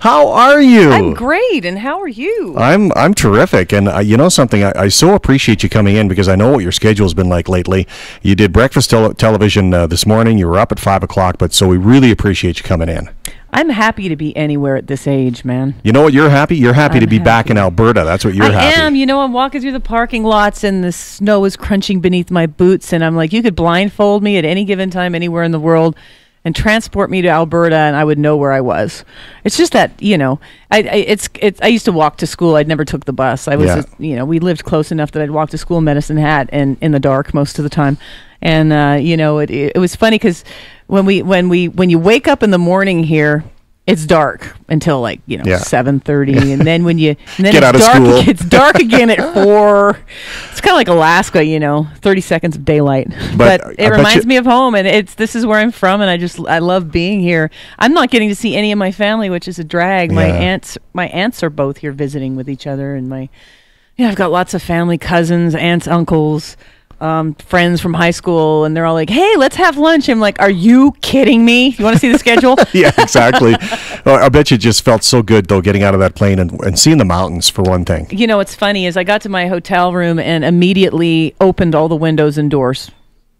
How are you? I'm great, and how are you? I'm terrific, and you know something, I so appreciate you coming in because I know what your schedule's been like lately. You did breakfast television this morning. You were up at 5 o'clock, but so we really appreciate you coming in. I'm happy to be anywhere at this age, man. You know what? You're happy. You're happy to be back in Alberta. That's what you're happy. I am. You know, I'm walking through the parking lots, and the snow is crunching beneath my boots, and I'm like, you could blindfold me at any given time, anywhere in the world, and transport me to Alberta, and I would know where I was. It's just that, you know, I used to walk to school. I never took the bus. I was, you know, we lived close enough that I'd walk to school in Medicine Hat and in the dark most of the time. And you know, it was funny because when you wake up in the morning here, it's dark until like, you know, 7:30, and then Get out of school. It's dark again at 4. It's kind of like Alaska, you know, 30 seconds of daylight. But it reminds me of home, and this is where I'm from, and I love being here. I'm not getting to see any of my family, which is a drag. My aunts are both here visiting with each other, and I've got lots of family, cousins, aunts, uncles, friends from high school, and they're all like, hey, let's have lunch. I'm like, are you kidding me? You want to see the schedule? Yeah, exactly. Well, I bet you just felt so good, though, getting out of that plane and seeing the mountains, for one thing. You know, what's funny is I got to my hotel room and immediately opened all the windows and doors,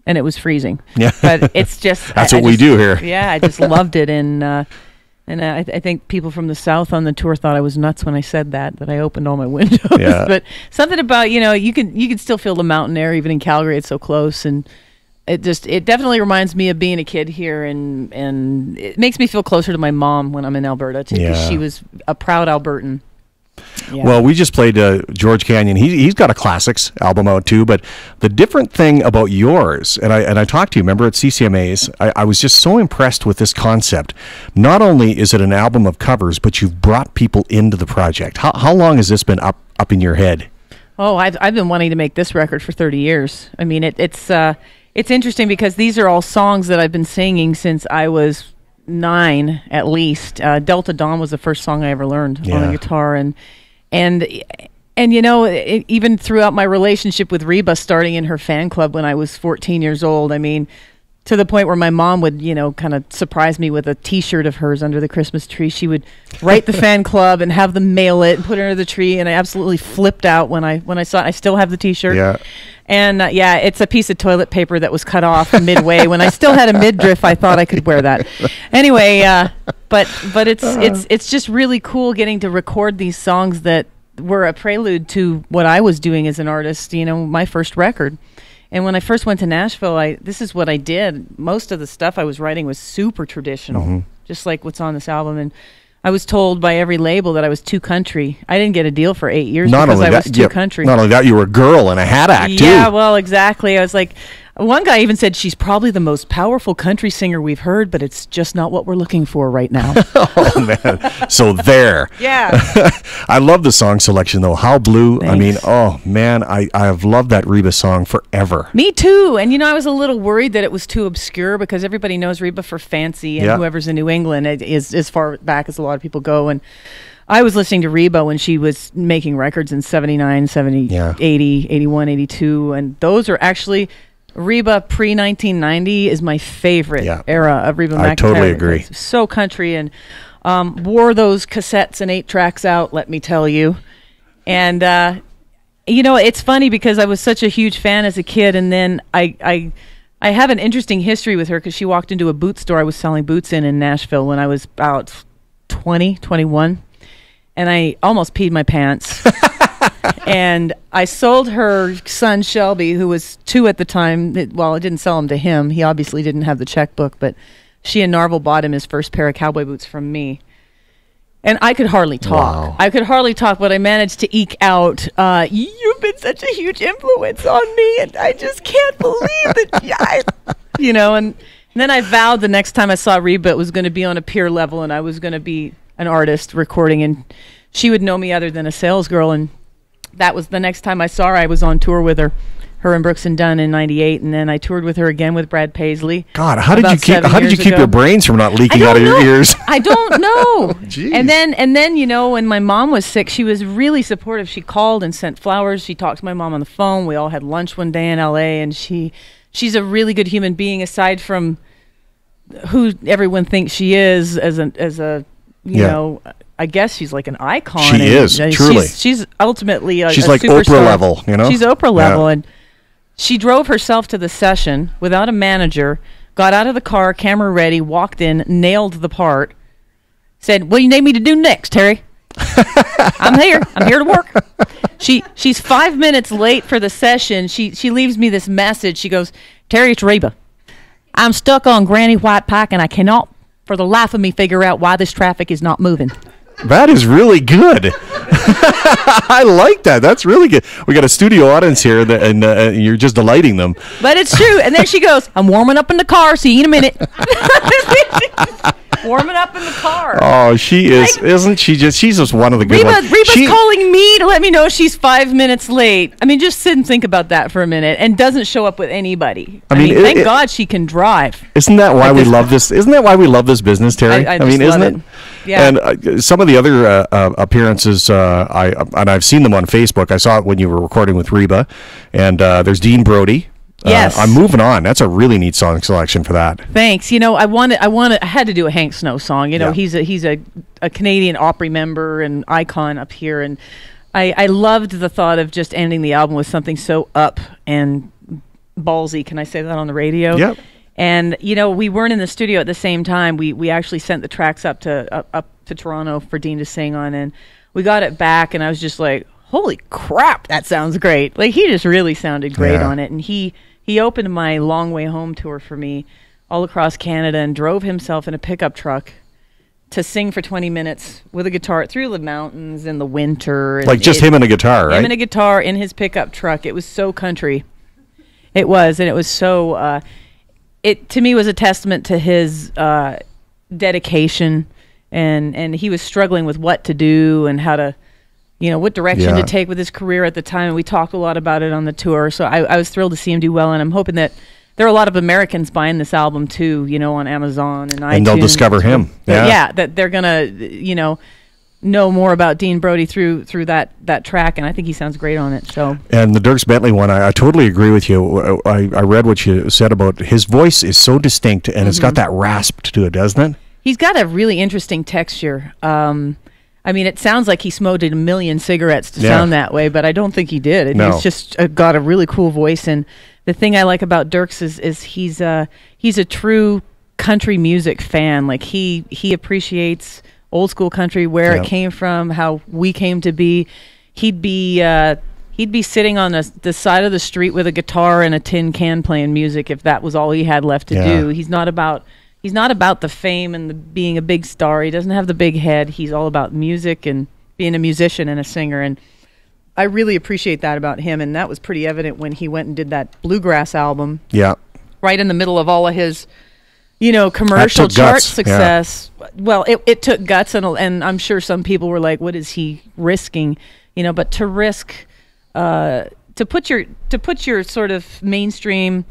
and it was freezing. Yeah. But it's just... That's what we do here. Yeah, I just loved it, and I think people from the South on the tour thought I was nuts when I said that I opened all my windows. Yeah. But something about, you know, you can still feel the mountain air even in Calgary. It's so close, and it definitely reminds me of being a kid here, and it makes me feel closer to my mom when I'm in Alberta too, because she was a proud Albertan. Yeah. Well, we just played George Canyon. He's got a classics album out too, but the different thing about yours, and I talked to you, remember at CCMAs, I was just so impressed with this concept. Not only is it an album of covers, but you've brought people into the project. How long has this been up in your head? Oh, I've been wanting to make this record for 30 years. I mean, it's interesting because these are all songs that I've been singing since I was 9 at least. Delta Dawn was the first song I ever learned on the guitar, and you know, even throughout my relationship with Reba, starting in her fan club when I was 14 years old, I mean, to the point where my mom would, you know, kind of surprise me with a T-shirt of hers under the Christmas tree. She would write the fan club and have them mail it and put it under the tree, and I absolutely flipped out when I saw it. I still have the T-shirt. Yeah. And it's a piece of toilet paper that was cut off midway. When I still had a midriff, I thought I could wear that. Anyway, but it's just really cool getting to record these songs that were a prelude to what I was doing as an artist. You know, my first record. And when I first went to Nashville, this is what I did. Most of the stuff I was writing was super traditional, just like what's on this album. And I was told by every label that I was too country. I didn't get a deal for 8 years because I was too country. Not only that, you were a girl in a hat act, too. Yeah, well, exactly. I was like, one guy even said, she's probably the most powerful country singer we've heard, but it's just not what we're looking for right now. Oh, man. So there. Yeah. I love the song selection, though. How Blue. Thanks. I mean, oh, man, I have loved that Reba song forever. Me too. And, you know, I was a little worried that it was too obscure because everybody knows Reba for Fancy, and whoever's in New England is as far back as a lot of people go. And I was listening to Reba when she was making records in 79, 70, 80, 81, 82, and those are actually... Reba pre-1990 is my favorite era of Reba McEntire. I totally agree. So country, and wore those cassettes and 8 tracks out, let me tell you. And, you know, it's funny because I was such a huge fan as a kid, and then I have an interesting history with her because she walked into a boot store I was selling boots in Nashville when I was about 20, 21, and I almost peed my pants. And I sold her son Shelby, who was 2 at the time. Well, I didn't sell him to him. He obviously didn't have the checkbook, but she and Narvel bought him his first pair of cowboy boots from me. And I could hardly talk. Wow. I could hardly talk, but I managed to eke out, you've been such a huge influence on me, and I just can't believe that, you know, and then I vowed the next time I saw Reba, it was going to be on a peer level, and I was going to be an artist recording, and she would know me other than a sales girl, and that was the next time I saw her. I was on tour with her and Brooks and Dunn in '98, and then I toured with her again with Brad Paisley. God, how did you keep your brains from not leaking out of your ears? I don't know. And then you know, when my mom was sick, she was really supportive. She called and sent flowers. She talked to my mom on the phone. We all had lunch one day in LA, and she's a really good human being aside from who everyone thinks she is as a you know, I guess she's like an icon. She is, truly. She's ultimately she's a like superstar. Oprah level, you know? She's Oprah level. And she drove herself to the session without a manager, got out of the car, camera ready, walked in, nailed the part, said, "What do you need me to do next, Terry?" I'm here to work. She's 5 minutes late for the session. She leaves me this message. She goes, "Terry, it's Reba. I'm stuck on Granny White Pike, and I cannot for the life of me figure out why this traffic is not moving." That is really good. I like that. That's really good. We got a studio audience here, and you're just delighting them. But it's true. And then she goes, "I'm warming up in the car. See you in a minute." Warming up in the car. Oh, she is, like, isn't she? She's just one of the good ones. Reba's calling me to let me know she's 5 minutes late. I mean, just sit and think about that for a minute, and doesn't show up with anybody. I mean, thank God she can drive. Isn't that why we love this? Isn't that why we love this business, Terry? I mean, isn't it? Yeah. And some of the other appearances, I've seen them on Facebook. I saw it when you were recording with Reba, and there's Dean Brody. Yes. I'm moving on. That's a really neat song selection for that. Thanks. You know, I had to do a Hank Snow song. You know, he's a Canadian Opry member and icon up here, and I loved the thought of just ending the album with something so up and ballsy. Can I say that on the radio? Yep. And you know, we weren't in the studio at the same time. We actually sent the tracks up to Toronto for Dean to sing on, and we got it back, and I was just like, holy crap, that sounds great. Like, he just really sounded great on it, and he opened my Long Way Home tour for me all across Canada and drove himself in a pickup truck to sing for 20 minutes with a guitar through the mountains in the winter. Like just him and a guitar, right? Him and a guitar in his pickup truck. It was so country. It was, and it was so, it to me was a testament to his dedication, and he was struggling with what to do and how to, you know, what direction to take with his career at the time. And we talked a lot about it on the tour. So I was thrilled to see him do well. And I'm hoping that there are a lot of Americans buying this album too, you know, on Amazon and iTunes. And they'll discover him. Yeah, that they're going to, you know more about Dean Brody through that track. And I think he sounds great on it. So. And the Dierks Bentley one, I totally agree with you. I read what you said about his voice is so distinct, and it's got that rasp to it, doesn't it? He's got a really interesting texture. I mean, it sounds like he smoked a million cigarettes to sound that way, but I don't think he did. He's just got a really cool voice. And the thing I like about Dierks is he's a true country music fan. Like, he appreciates old school country, where it came from, how we came to be. He'd be sitting on the side of the street with a guitar and a tin can playing music if that was all he had left to do. He's not about the fame and being a big star. He doesn't have the big head. He's all about music and being a musician and a singer. And I really appreciate that about him. And that was pretty evident when he went and did that bluegrass album. Yeah. Right in the middle of all of his, you know, commercial chart success. Yeah. Well, it took guts, and I'm sure some people were like, what is he risking? You know, but to risk, to put your sort of mainstream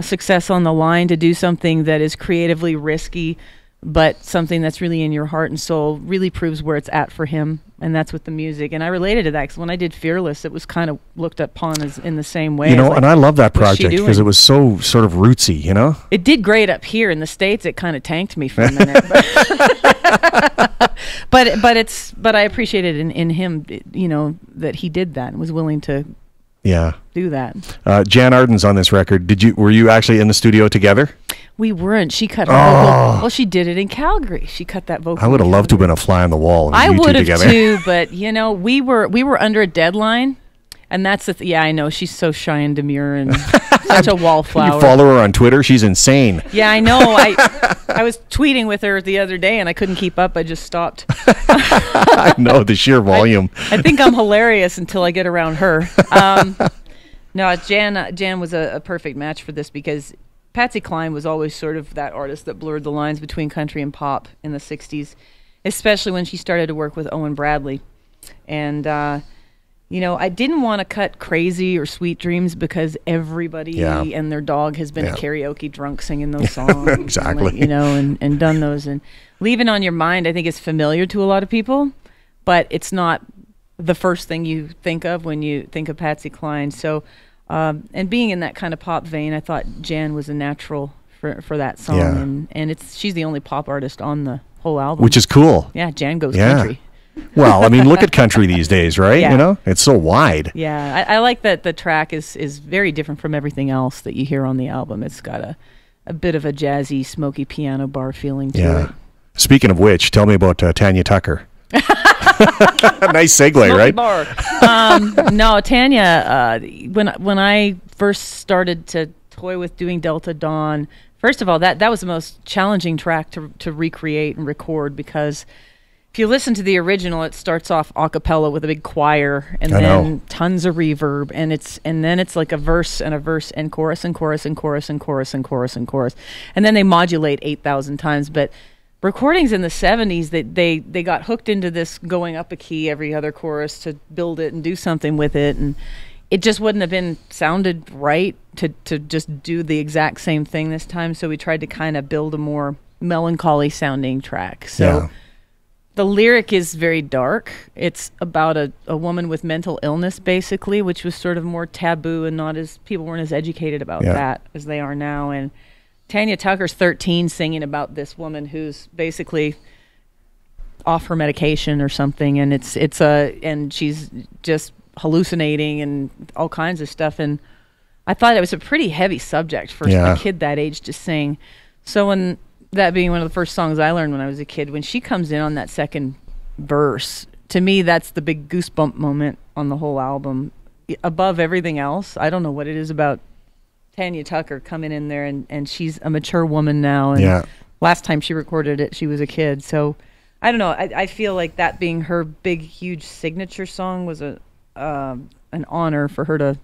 success on the line, to do something that is creatively risky, but something that's really in your heart and soul, really proves where it's at for him. And that's with the music. And I related to that because when I did Fearless, it was kind of looked upon as in the same way. You know, like, and I love that project because it was so sort of rootsy, you know? It did great up here in the States. It kind of tanked me for a minute. But I appreciated in him, you know, that he did that and was willing to do that. Jan Arden's on this record. Were you actually in the studio together? We weren't. She cut her vocal. Well, she did it in Calgary. She cut that vocal. I would have loved to have been a fly on the wall. I would have too, but you know, we were under a deadline, and that's the I know, she's so shy and demure and such a wallflower. You follow her on Twitter? She's insane. Yeah, I know. I was tweeting with her the other day, and I couldn't keep up. I just stopped. I know, the sheer volume. I think I'm hilarious until I get around her. No, Jan was a perfect match for this because Patsy Cline was always sort of that artist that blurred the lines between country and pop in the 60s, especially when she started to work with Owen Bradley. And, you know, I didn't want to cut Crazy or Sweet Dreams because everybody and their dog has been at karaoke drunk singing those songs. Exactly. And, you know, and done those. And Leaving on Your Mind, I think, is familiar to a lot of people, but it's not the first thing you think of when you think of Patsy Cline. So, and being in that kind of pop vein, I thought Jan was a natural for that song, Yeah. and she's the only pop artist on the whole album, Which is cool. Yeah, Jan goes Yeah. country. Well, I mean, look at country these days, right? Yeah. You know, it's so wide. Yeah, I like that the track is very different from everything else that you hear on the album. It's got a bit of a jazzy, smoky piano bar feeling to Yeah. it. Speaking of which, tell me about Tanya Tucker. Nice segue, Smoky right? bar. No, Tanya, when I first started to toy with doing Delta Dawn, first of all, that was the most challenging track to recreate and record, because if you listen to the original, it starts off a cappella with a big choir and then tons of reverb, and then it's like a verse and a verse and chorus and chorus and chorus and chorus and chorus and chorus, and then they modulate 8,000 times. But recordings in the 70s, they got hooked into this going up a key every other chorus to build it and do something with it, and it just wouldn't have been sounded right to just do the exact same thing this time. So we tried to kind of build a more melancholy sounding track. So. Yeah. The lyric is very dark. It's about a woman with mental illness, basically, which was sort of more taboo, and people weren't as educated about that as they are now. And Tanya Tucker's 13, singing about this woman who's basically off her medication or something, and and she's just hallucinating and all kinds of stuff. And I thought it was a pretty heavy subject for a kid that age to sing. So when that being one of the first songs I learned when I was a kid, when she comes in on that second verse, to me, that's the big goosebump moment on the whole album. Above everything else, I don't know what it is about Tanya Tucker coming in there, and she's a mature woman now. And last time she recorded it, she was a kid. So I don't know. I feel like that being her big, huge signature song was an honor for her to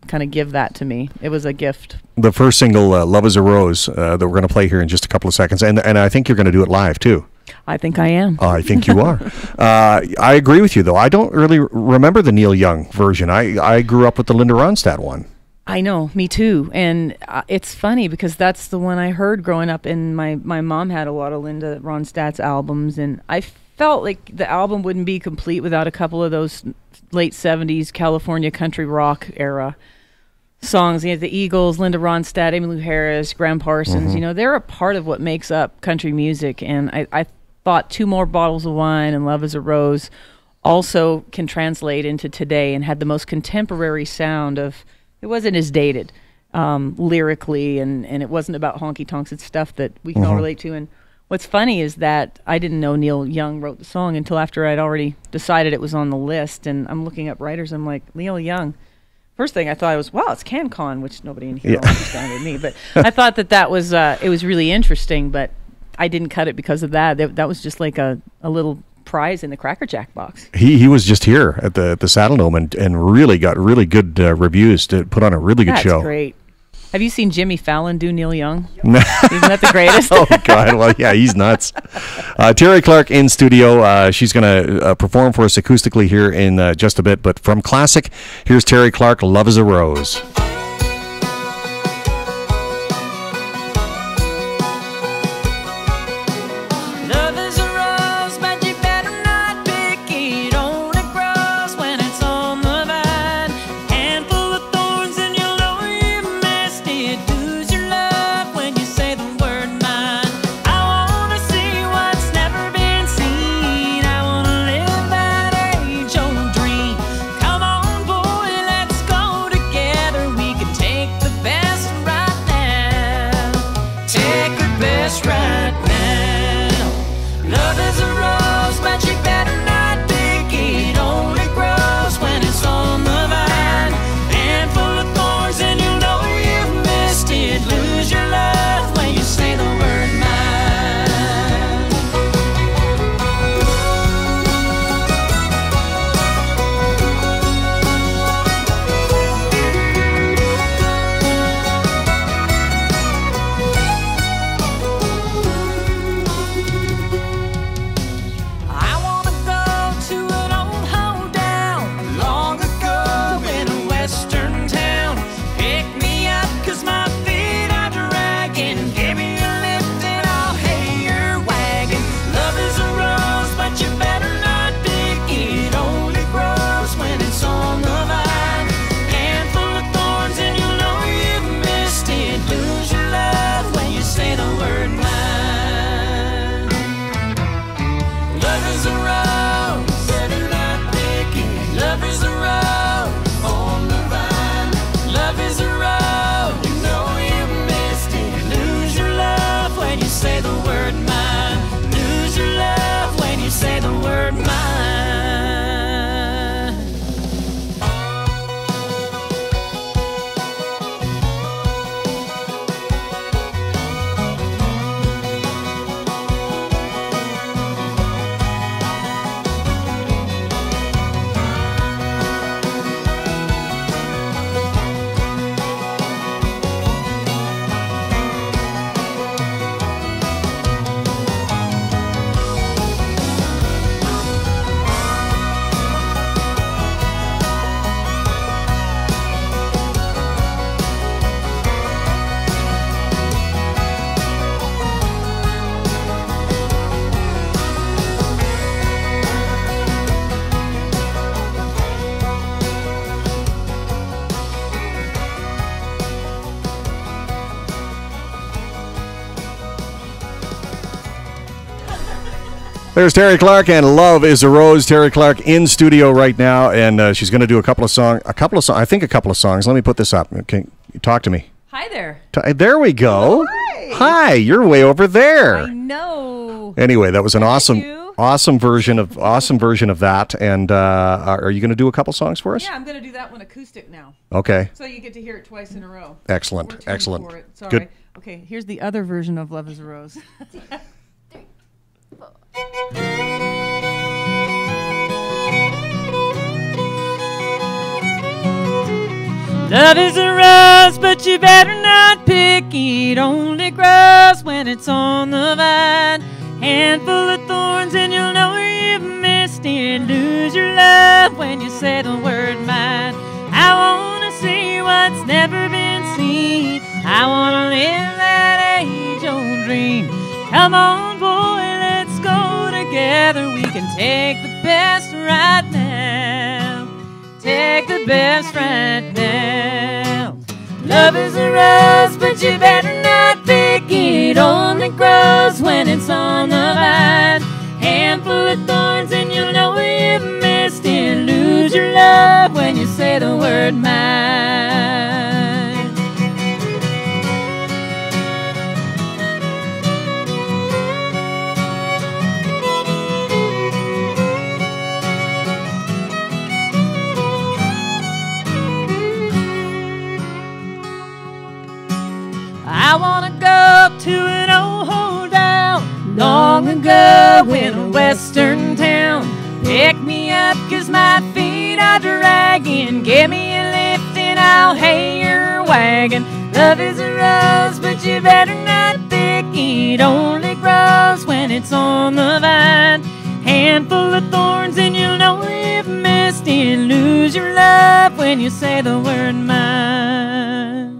kind of give that to me. It was a gift. The first single, Love is a Rose, that we're going to play here in just a couple of seconds, and I think you're going to do it live too. I think I am. I think you are. I agree with you, though. I don't really remember the Neil Young version. I grew up with the Linda Ronstadt one. I know, me too. And it's funny because that's the one I heard growing up, and my mom had a lot of Linda Ronstadt's albums, and I felt like the album wouldn't be complete without a couple of those late 70s California country rock era songs. You know, the Eagles, Linda Ronstadt, Emmylou Harris, Graham Parsons, you know, they're a part of what makes up country music. And I thought Two More Bottles of Wine and Love is a Rose also can translate into today and had the most contemporary sound of, it wasn't as dated lyrically, and it wasn't about honky tonks. It's stuff that we can all relate to. And what's funny is that I didn't know Neil Young wrote the song until after I'd already decided it was on the list. And I'm looking up writers. I'm like, Neil Young. First thing I thought was, wow, it's CanCon, which nobody in here will understand with me. But I thought that was it was really interesting. But I didn't cut it because of that. That was just like a little prize in the Cracker Jack box. He was just here at the Saddle Dome and really got really good reviews. To put on a really good show. That's great. Have you seen Jimmy Fallon do Neil Young? Isn't that the greatest? Oh, God. Well, yeah, he's nuts. Terri Clark in studio. She's going to perform for us acoustically here in just a bit. But from classic, here's Terri Clark, Love is a Rose. Come on, boy, let's go together. We There's Terri Clark and Love is a Rose. Terri Clark in studio right now, and she's going to do a couple of songs. I think a couple of songs. Let me put this up. Okay, talk to me. Hi there. There we go. Hi. Hi, you're way over there. I know. Anyway, that was an awesome version of that. And are you going to do a couple songs for us? Yeah, I'm going to do that one acoustic now. Okay. So you get to hear it twice in a row. Excellent. Excellent. For it. It's all Good. right. Okay, here's the other version of Love is a Rose. Love is a rose, but you better not pick it. Only grows when it's on the vine. Handful of thorns and you'll know you've missed it. Lose your love when you say the word mine. I wanna see what's never been seen. I wanna live that age-old dream. Come on, boy, let's go together. We can take the best right now. Take the best right now. Love is a rose, but you better not pick it. Only grows when it's on the vine. Handful of thorns and you'll know you've missed it. Lose your love when you say the word mine. I wanna go to an old hoedown long ago in a western town. Pick me up 'cause my feet are dragging. Give me a lift and I'll hay your wagon. Love is a rose, but you better not pick it. Only grows when it's on the vine. Handful of thorns and you'll know you've missed it. Lose your love when you say the word mine.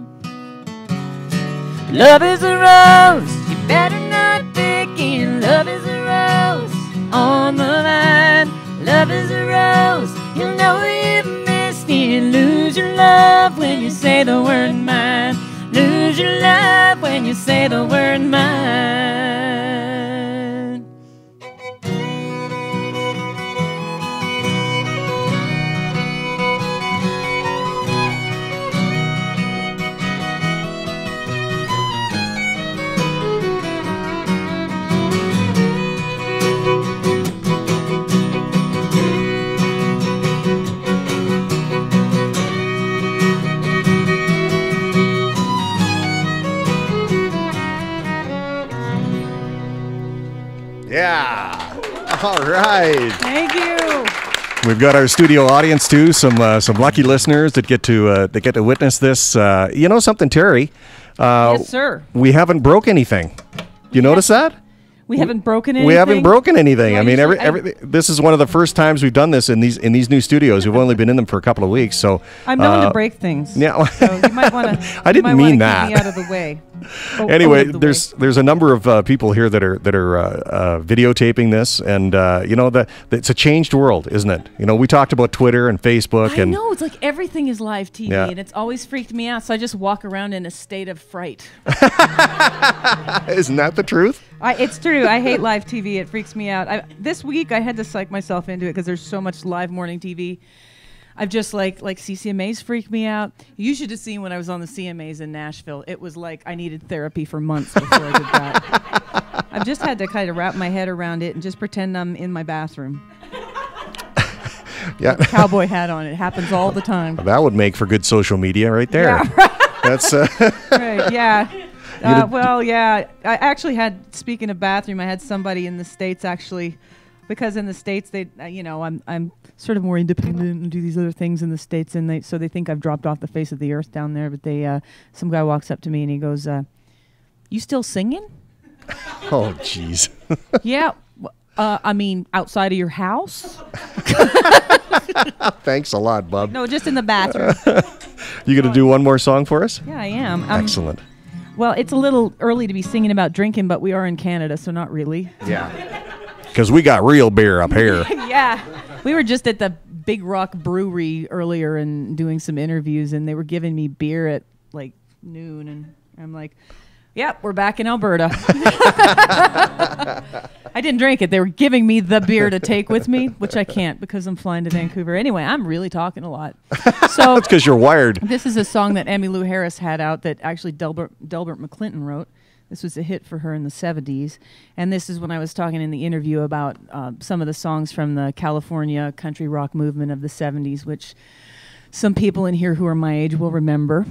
Love is a rose, you better not pick it. Love is a rose on the line. Love is a rose, you'll know you've missed it. Lose your love when you say the word mine. Lose your love when you say the word mine. Yeah. All right. Thank you. We've got our studio audience too. Some lucky listeners that get to witness this. You know something, Terri? Yes, sir. We haven't broke anything. You notice that? We haven't broken anything. We haven't broken anything. Well, I mean, this is one of the first times we've done this in these new studios. We've only been in them for a couple of weeks, so I'm known to break things. Yeah, so you might want to. I didn't mean that. Keep me out of the way. Anyway, there's a number of people here that are videotaping this, and you know it's a changed world, isn't it? You know, we talked about Twitter and Facebook. I know, it's like everything is live TV, and it's always freaked me out. So I just walk around in a state of fright. Isn't that the truth? It's true. I hate live TV. It freaks me out. This week I had to psych myself into it because there's so much live morning TV. I've just like CCMAs freak me out. You should have seen when I was on the CMAs in Nashville. It was like I needed therapy for months before I did that. I've just had to kind of wrap my head around it and just pretend I'm in my bathroom. Yeah, cowboy hat on. It happens all the time. That would make for good social media right there. Yeah, right. That's right. Yeah. Well, yeah. I actually had. Speaking of bathroom, I had somebody in the States actually, because in the States they, I'm sort of more independent and do these other things in the States, and so they think I've dropped off the face of the earth down there. But some guy walks up to me and he goes, "You still singing?" Oh, jeez. Yeah. I mean, outside of your house? Thanks a lot, bub. No, just in the bathroom. You going to do one more song for us? Yeah, I am. Excellent. Well, it's a little early to be singing about drinking, but we are in Canada, so not really. Yeah. Because we got real beer up here. Yeah. We were just at the Big Rock Brewery earlier and doing some interviews, and they were giving me beer at like noon, and I'm like, yep, we're back in Alberta. I didn't drink it. They were giving me the beer to take with me, which I can't because I'm flying to Vancouver. Anyway, I'm really talking a lot. So that's because you're wired. This is a song that Emmylou Harris had out that actually Delbert McClinton wrote. This was a hit for her in the 70s. And this is when I was talking in the interview about some of the songs from the California country rock movement of the 70s, which some people in here who are my age will remember.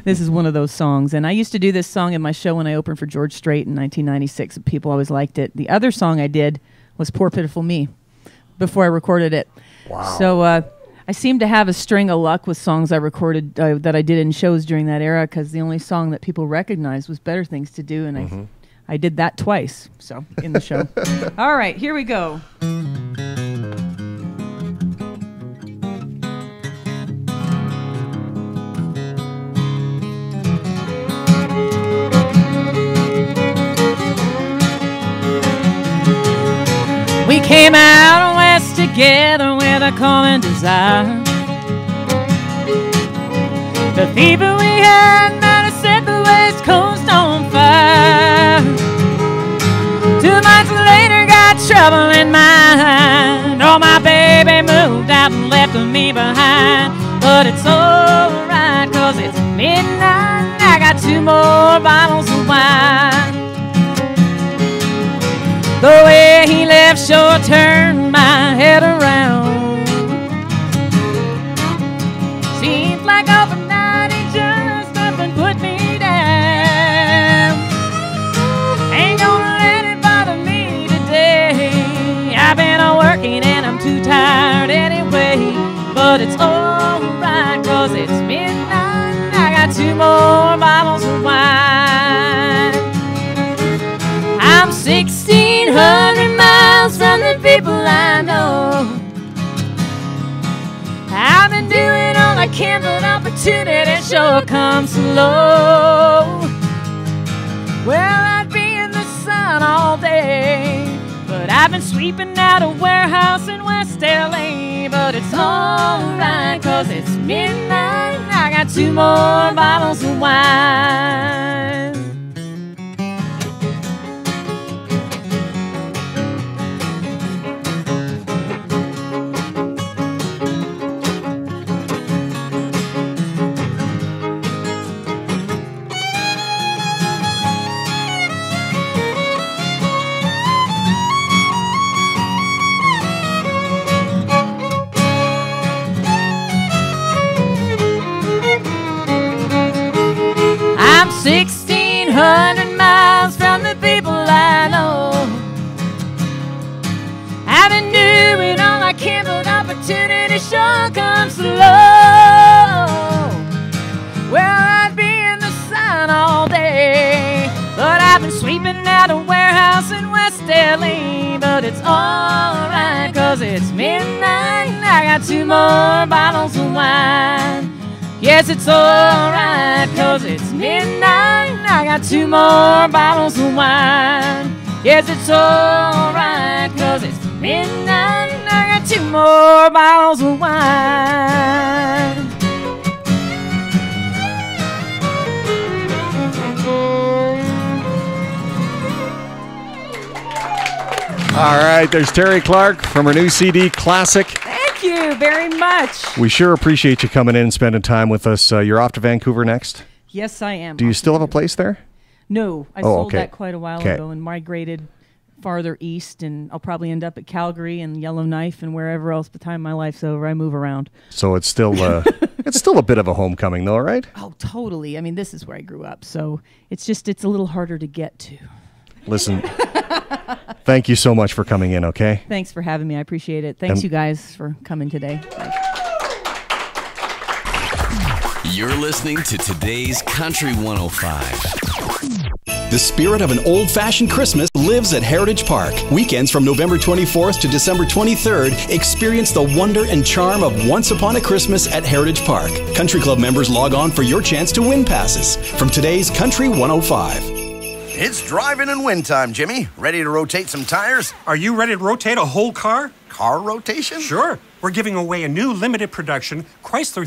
This is one of those songs. And I used to do this song in my show when I opened for George Strait in 1996. And people always liked it. The other song I did was Poor Pitiful Me before I recorded it. Wow. So I seem to have a string of luck with songs I recorded that I did in shows during that era, because the only song that people recognized was Better Things to Do, and I did that twice, so, in the show. All right, here we go. We came out west together with a common desire. The fever we had might have set the West Coast on fire. 2 months later, got trouble in mind. Oh, my baby moved out and left me behind. But it's alright, 'cause it's midnight. I got 2 more bottles of wine. The way he left sure turned my head around. Seems like overnight he just up and put me down. Ain't gonna let it bother me today. I've been working and I'm too tired anyway. But it's alright, 'cause it's midnight. I got 2 more bottles of wine. I'm 1,600 miles from the people I know. I've been doing all I can, but opportunity sure comes slow. Well, I'd be in the sun all day, but I've been sweeping out a warehouse in West LA. But it's alright, 'cause it's midnight. I got 2 more bottles of wine. I'm 1,600 miles from the people I know. I've been doing all I can, but opportunity sure comes slow. Well, I'd be in the sun all day, but I've been sweeping out a warehouse in West LA. But it's alright, 'cause it's midnight. I got 2 more bottles of wine. Yes, it's alright, 'cause it's midnight. I got 2 more bottles of wine. Yes, it's alright, 'cause it's midnight. I got 2 more bottles of wine. All right, there's Terri Clark from her new CD, Classic. Thank you very much. We sure appreciate you coming in and spending time with us. You're off to Vancouver next? Yes, I am. Do you still have a place there? No, I Oh, sold okay. that quite a while ago and migrated farther east, and I'll probably end up at Calgary and Yellowknife and wherever else by the time my life's over. I move around. So it's still it's still a bit of a homecoming though, right? Oh, totally. I mean, this is where I grew up, so it's a little harder to get to. Listen, thank you so much for coming in, okay? Thanks for having me. I appreciate it. Thanks, you guys, for coming today. You're listening to today's Country 105. The spirit of an old-fashioned Christmas lives at Heritage Park. Weekends from November 24th to December 23rd, experience the wonder and charm of Once Upon a Christmas at Heritage Park. Country Club members log on for your chance to win passes. From today's Country 105. It's driving and win time, Jimmy. Ready to rotate some tires? Are you ready to rotate a whole car? Car rotation? Sure. We're giving away a new limited production Chrysler